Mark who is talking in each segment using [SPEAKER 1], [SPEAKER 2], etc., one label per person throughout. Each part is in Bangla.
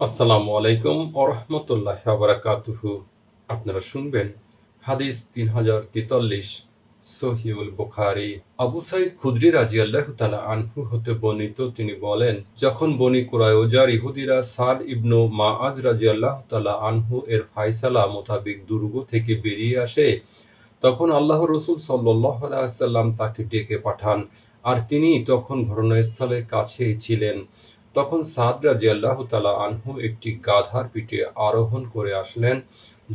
[SPEAKER 1] আসসালামু আলাইকুম ওরহমতুল্লাহি ওয়া বারাকাতুহু। আপনারা শুনবেন হাদিস 3043 সহিহুল বুখারী। আবু সাঈদ খুদরী রাদিয়াল্লাহু তাআলা আনহু হতে বর্ণিত, তিনি বলেন, যখন বনী কুরায়জার ইহুদিরা সাদ ইবনু মাআজ রাদিয়াল্লাহু তাআলা আনহু এর ফায়সালা মোতাবেক দুর্গ থেকে বেরিয়ে আসে, তখন আল্লাহর রাসূল সাল্লাল্লাহু আলাইহি ওয়াসাল্লাম তাকে ডেকে পাঠান, আর তিনি তখন ঘটনাস্থলের কাছেই ছিলেন। তখন সাদ রাদিয়াল্লাহু তাআলা আনহু একটি গাধার পিঠে আরোহণ করে আসলেন।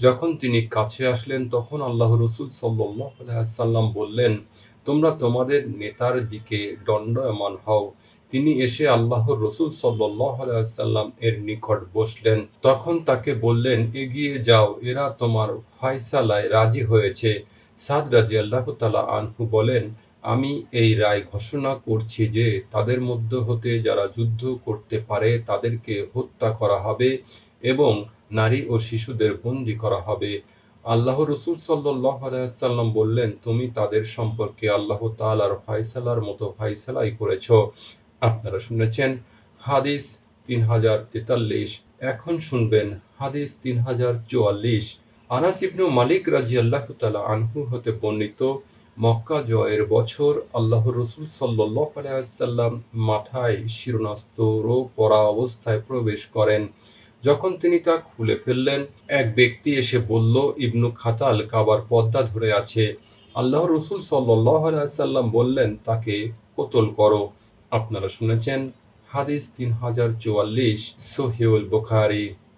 [SPEAKER 1] যখন তিনি কাছে আসলেন, তখন আল্লাহর রাসূল সাল্লাল্লাহু আলাইহি ওয়াসাল্লাম বললেন, তোমরা তোমাদের নেতার দিকে দণ্ডায়মান হও। তিনি এসে আল্লাহর রাসূল সাল্লাল্লাহু আলাইহি ওয়াসাল্লাম এর নিকট বসলেন। তখন তাকে বললেন, এগিয়ে যাও, এরা তোমার ফায়সালায় রাজি হয়েছে। সাদ রাদিয়াল্লাহু তাআলা আনহু বলেন, আমি এই রায় ঘোষণা করছি যে তাদের মধ্য হতে যারা যুদ্ধ করতে পারে তাদেরকে হত্যা করা হবে এবং নারী ও শিশুদের বন্দী করা হবে। আল্লাহর রাসূল সাল্লাল্লাহু আলাইহি ওয়াসাল্লাম বললেন, তুমি তাদের সম্পর্কে আল্লাহ তাআলার ফায়সালার মতো ফায়সালাই করেছ। আপনারা শুনেছেন হাদিস 3043। এখন শুনবেন হাদিস 3044। আনাস ইবনু মালিক রাদিয়াল্লাহু তাআলা আনহু হতে বর্ণিত, মক্কা জয়ের বছর আল্লাহর রাসূল সাল্লাল্লাহু আলাইহি ওয়াসাল্লাম মাথায় শিরস্ত্রাণ পরা অবস্থায় প্রবেশ করেন। যখন তিনি তা খুলে ফেললেন, এক ব্যক্তি এসে বলল, ইবনু খাতাল কাবার পর্দা ধরে আছে। আল্লাহর রাসূল সাল্লাল্লাহু আলাইহি ওয়াসাল্লাম বললেন, তাকে কতল করো। আপনারা শুনেছেন হাদিস 3044 সহিহুল বুখারী।